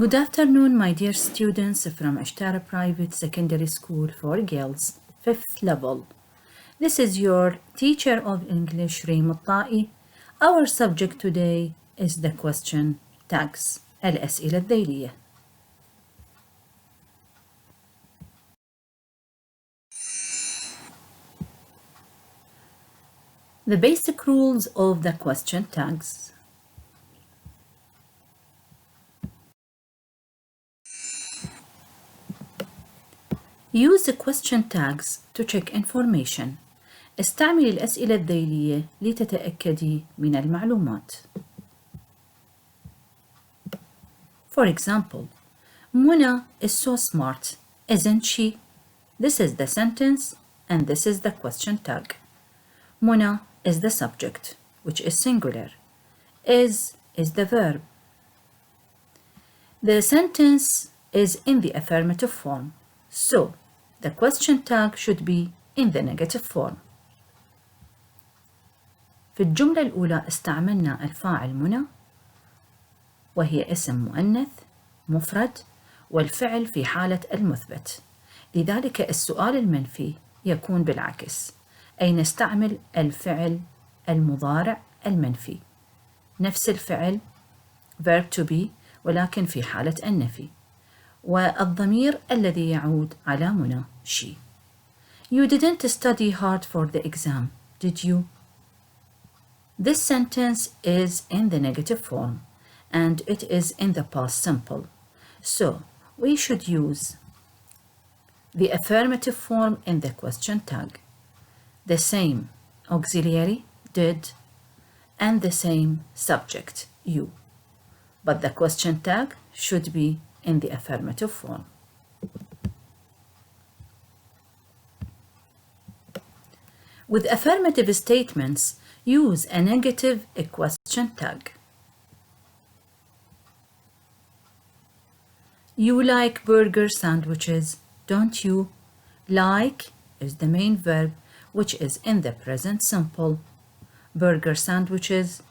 Good afternoon, my dear students from Ashtara Private Secondary School for Girls, 5th level. This is your teacher of English, Reem Al-Ta'i. Our subject today is the question tags, الأسئلة الذيلية. The basic rules of the question tags. Use the question tags to check information. استعمل الأسئلة الذيلية لتتأكدي من المعلومات. For example, Mona is so smart, isn't she? This is the sentence and this is the question tag. Mona is the subject, which is singular. Is the verb. The sentence is in the affirmative form, so the question tag should be in the negative form. في الجملة الأولى استعملنا الفاعل منى وهي اسم مؤنث مفرد والفعل في حالة المثبت، لذلك السؤال المنفي يكون بالعكس، أي نستعمل الفعل المضارع المنفي، نفس الفعل verb to be ولكن في حالة النفي، والضمير الذي يعود على منى she. You didn't study hard for the exam, did you? This sentence is in the negative form and it is in the past simple, so we should use the affirmative form in the question tag, the same auxiliary did and the same subject you, but the question tag should be in the affirmative form. With affirmative statements, use a negative question tag. You like burger sandwiches, don't you? Like is the main verb, which is in the present simple. Burger sandwiches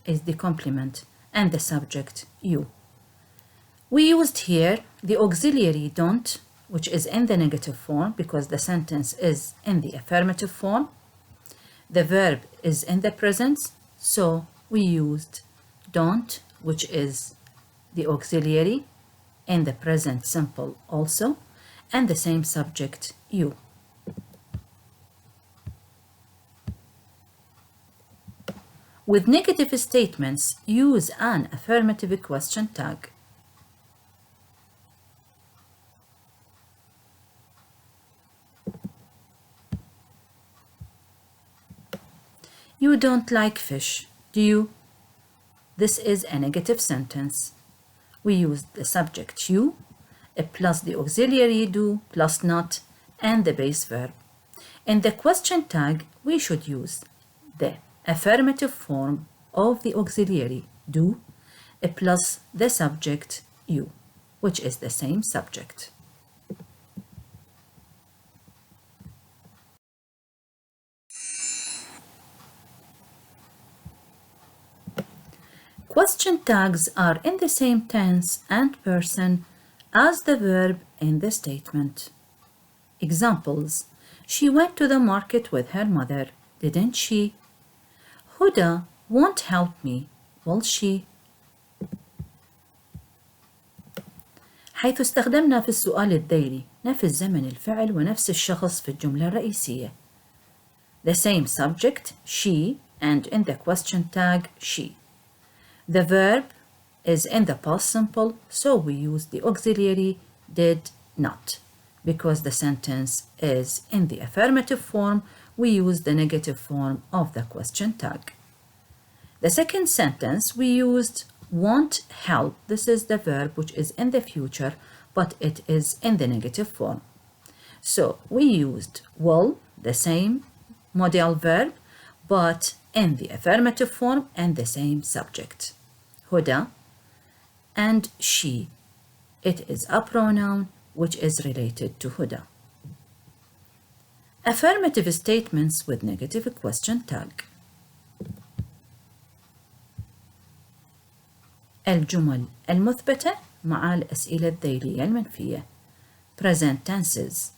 is the complement and the subject you. We used here the auxiliary don't, which is in the negative form because the sentence is in the affirmative form. The verb is in the present, so we used don't, which is the auxiliary in the present simple also, and the same subject you. With negative statements, use an affirmative question tag. You don't like fish, do you? This is a negative sentence. We use the subject you plus the auxiliary do plus not and the base verb. In the question tag, we should use the affirmative form of the auxiliary do plus the subject you, which is the same subject. Question tags are in the same tense and person as the verb in the statement. Examples: she went to the market with her mother, didn't she? Huda won't help me, will she? حيث استخدمنا في السؤال الذيلي نفس زمن الفعل ونفس الشخص في الجملة الرئيسية. The same subject, she, and in the question tag, she. The verb is in the past simple, so we use the auxiliary did not. Because the sentence is in the affirmative form, we use the negative form of the question tag. The second sentence, we used won't help. This is the verb which is in the future, but it is in the negative form. So we used will, the same modal verb, but in the affirmative form and the same subject. Huda and she. It is a pronoun which is related to Huda. Affirmative statements with negative question tag. الجمل المثبتة مع الأسئلة الذيلية المنفية. present tenses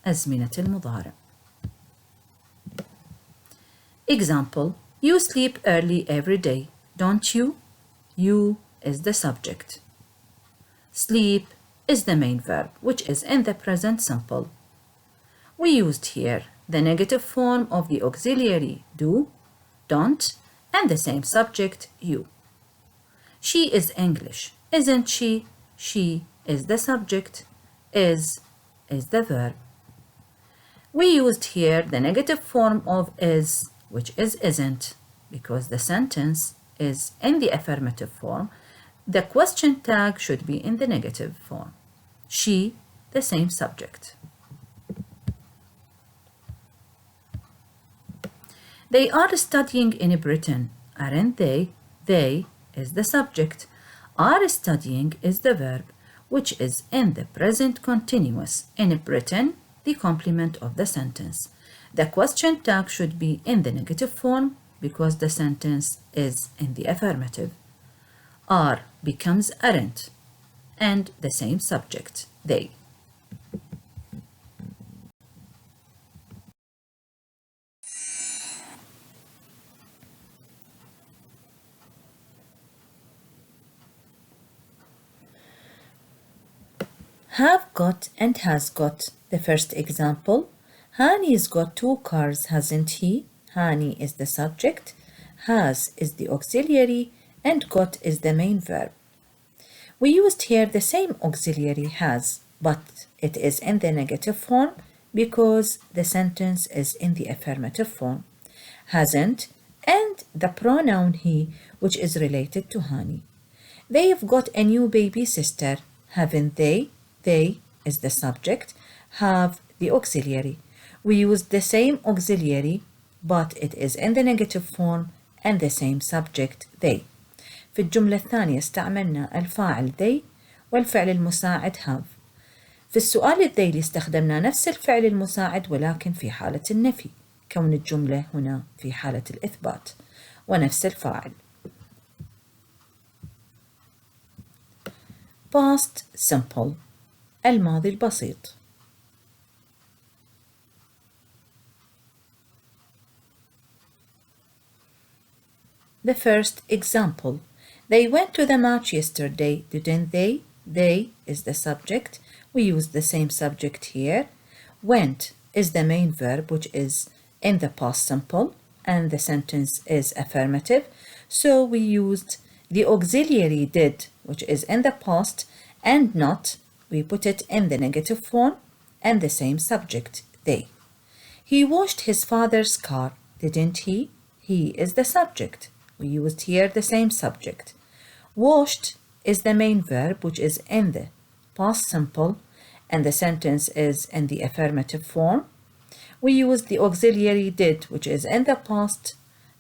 أزمنة المضارع. Example: You sleep early every day, don't you? You is the subject. Sleep is the main verb, which is in the present simple. We used here the negative form of the auxiliary do, don't, and the same subject you. She is English, isn't she? She is the subject. Is the verb. We used here the negative form of is, which is isn't, because the sentence is in the affirmative form. The question tag should be in the negative form. She, the same subject. They are studying in Britain, aren't they? They is the subject. Are studying is the verb, which is in the present continuous. In Britain, the complement of the sentence. The question tag should be in the negative form because the sentence is in the affirmative. Are becomes aren't, and the same subject, they. Have got and has got. The first example: Hani's got 2 cars, hasn't he? Hani is the subject, has is the auxiliary, and got is the main verb. We used here the same auxiliary has, but it is in the negative form because the sentence is in the affirmative form. Hasn't, and the pronoun he, which is related to Hani. They've got a new baby sister, haven't they? They is the subject, have the auxiliary. We use the same auxiliary, but it is in the negative form and the same subject, they. في الجملة الثانية استعملنا الفاعل they والفعل المساعد have. في السؤال الذيلي استخدمنا نفس الفعل المساعد ولكن في حالة النفي، كون الجملة هنا في حالة الإثبات، ونفس الفاعل. past simple الماضي البسيط. The first example: They went to the match yesterday, didn't they? They is the subject. We use the same subject here. Went is the main verb, which is in the past simple, and the sentence is affirmative. So we used the auxiliary did, which is in the past, and not. We put it in the negative form, and the same subject, they. He washed his father's car, didn't he? He is the subject. We used here the same subject. Washed is the main verb, which is in the past simple, and the sentence is in the affirmative form. We use the auxiliary did, which is in the past,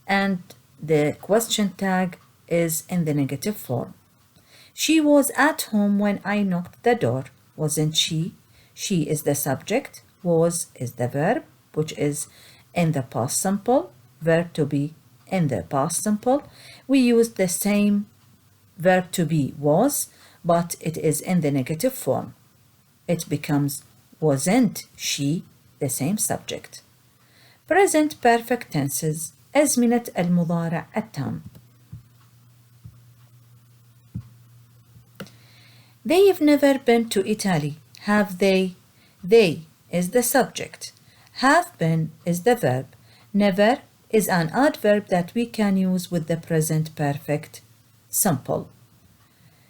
and the question tag is in the negative form. She was at home when I knocked the door, wasn't she? She is the subject, was is the verb, which is in the past simple, verb to be in the past simple. We use the same verb to be was, but it is in the negative form. It becomes wasn't she, the same subject. Present perfect tenses أزمنة المضارع التام. They've never been to Italy, have they? They is the subject. Have been is the verb. Never is an adverb that we can use with the present perfect simple.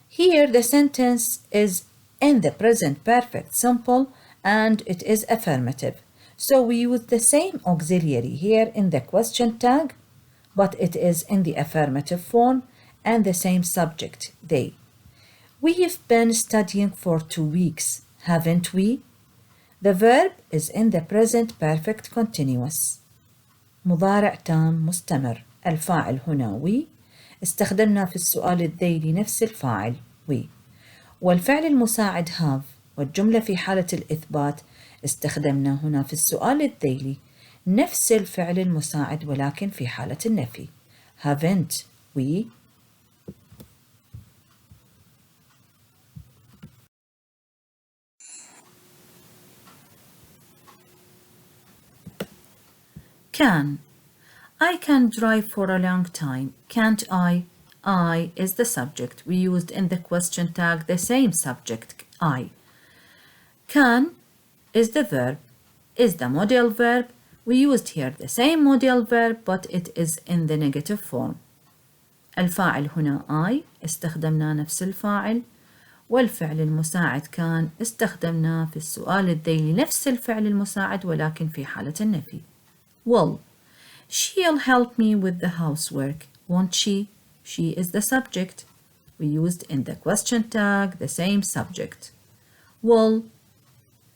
Here the sentence is in the present perfect simple and it is affirmative. So we use the same auxiliary here in the question tag, but it is in the affirmative form and the same subject, they. We've been studying for 2 weeks, haven't we? The verb is in the present perfect continuous. مضارع تام مستمر. الفاعل هنا we. استخدمنا في السؤال الذيلي نفس الفاعل we. والفعل المساعد have والجملة في حالة الإثبات استخدمنا هنا في السؤال الذيلي نفس الفعل المساعد ولكن في حالة النفي. Haven't we? Can. I can drive for a long time. Can't I? I is the subject. We used in the question tag the same subject, I. Can is the verb. Is the modal verb. We used here the same modal verb but it is in the negative form. الفاعل هنا I استخدمنا نفس الفاعل، والفعل المساعد كان استخدمناه في السؤال الذيلي نفس الفعل المساعد ولكن في حالة النفي. Will. She'll help me with the housework, won't she? She is the subject. We used in the question tag the same subject. Will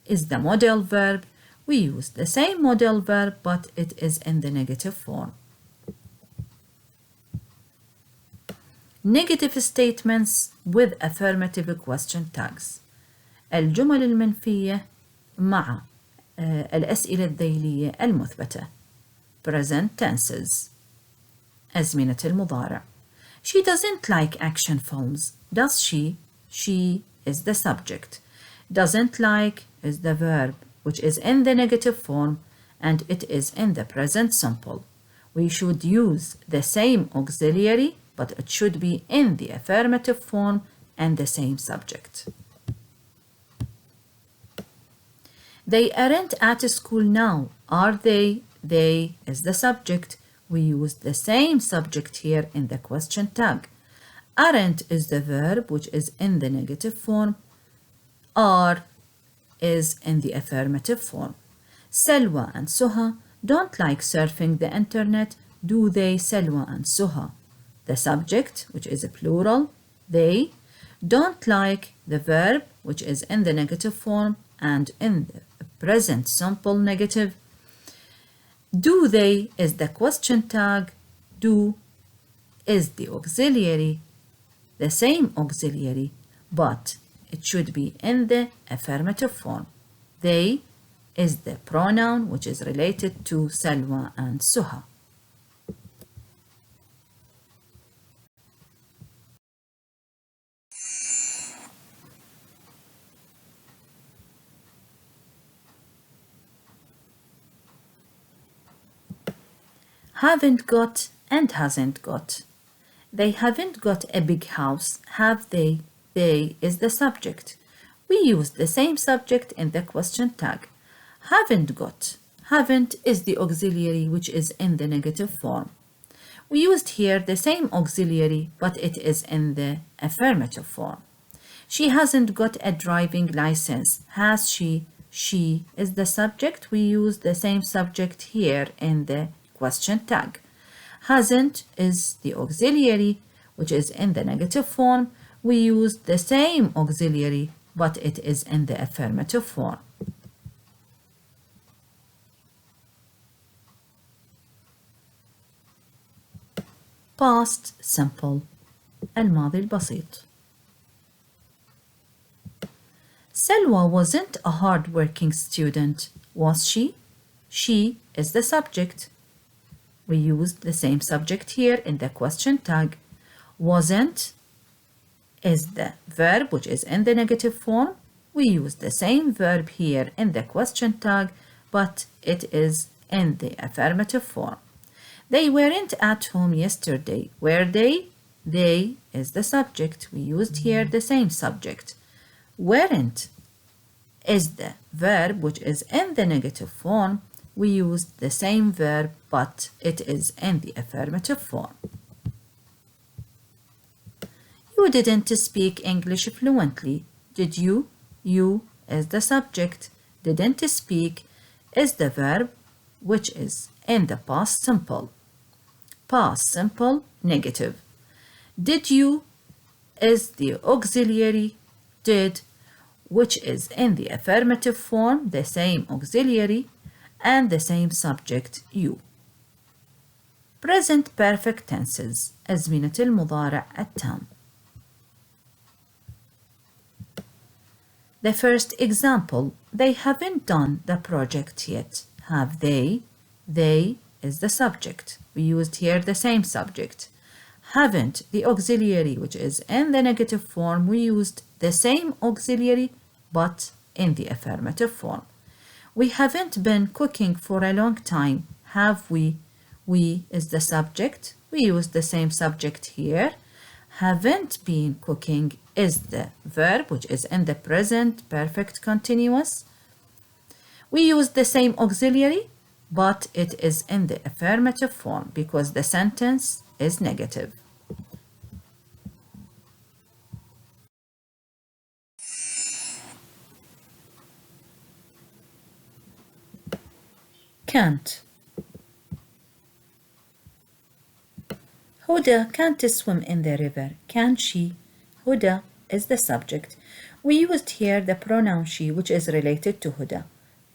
is the modal verb. We use the same modal verb but it is in the negative form. Negative statements with affirmative question tags. الجمل المنفية مع الأسئلة الذيلية المثبتة. Present tenses. أزمنة المضارع. She doesn't like action films. Does she? She is the subject. Doesn't like is the verb, which is in the negative form and it is in the present simple. We should use the same auxiliary, but it should be in the affirmative form and the same subject. They aren't at school now, are they? They is the subject. We use the same subject here in the question tag. Aren't is the verb, which is in the negative form. Are is in the affirmative form. Selwa and Suha don't like surfing the internet, do they? Selwa and Suha. The subject, which is a plural, they. Don't like the verb, which is in the negative form and in the present simple negative. Do they is the question tag. Do is the auxiliary, the same auxiliary, but it should be in the affirmative form. They is the pronoun which is related to Salwa and Suha. Haven't got and hasn't got. They haven't got a big house, have they? They is the subject. We use the same subject in the question tag. Haven't got. Haven't is the auxiliary which is in the negative form. We used here the same auxiliary but it is in the affirmative form. She hasn't got a driving license, has she? She is the subject. We use the same subject here in the question tag. Hasn't is the auxiliary which is in the negative form. We use the same auxiliary but it is in the affirmative form. Past simple. الماضي البسيط. Selwa wasn't a hard-working student, was she? She is the subject. We used the same subject here in the question tag. Wasn't is the verb which is in the negative form. We use the same verb here in the question tag, but it is in the affirmative form. They weren't at home yesterday, were they? They is the subject. We used here the same subject. Weren't is the verb which is in the negative form. We used the same verb, but it is in the affirmative form. You didn't speak English fluently, did you? You is the subject. Didn't speak is the verb, which is in the past simple. Past simple, negative. Did you is the auxiliary, did, which is in the affirmative form, the same auxiliary, and the same subject, you. Present perfect tenses. أزمنة المضارع التام. The first example, they haven't done the project yet. Have they? They is the subject. We used here the same subject. Haven't, the auxiliary, which is in the negative form. We used the same auxiliary, but in the affirmative form. We haven't been cooking for a long time, have we. We is the subject. We use the same subject here. Haven't been cooking is the verb, which is in the present perfect continuous. We use the same auxiliary, but it is in the affirmative form because the sentence is negative. Can't. Huda can't swim in the river. Can she? Huda is the subject. We used here the pronoun she, which is related to Huda.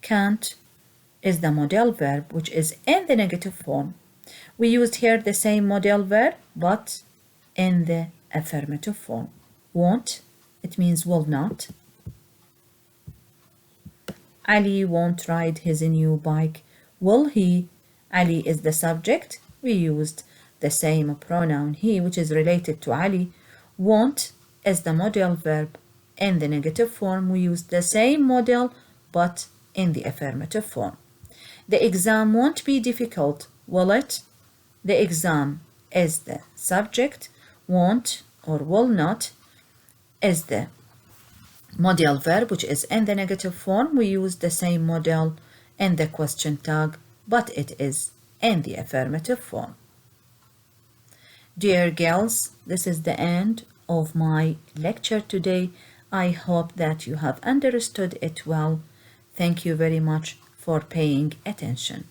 Can't is the modal verb, which is in the negative form. We used here the same modal verb, but in the affirmative form. Won't, it means will not. Ali won't ride his new bike. Will he? Ali is the subject. We used the same pronoun he, which is related to Ali. Won't is the modal verb. In the negative form, we use the same modal, but in the affirmative form. The exam won't be difficult, will it? The exam is the subject. Won't or will not is the modal verb, which is in the negative form. We use the same modal in the question tag, but it is in the affirmative form. Dear girls, this is the end of my lecture today. I hope that you have understood it well. Thank you very much for paying attention.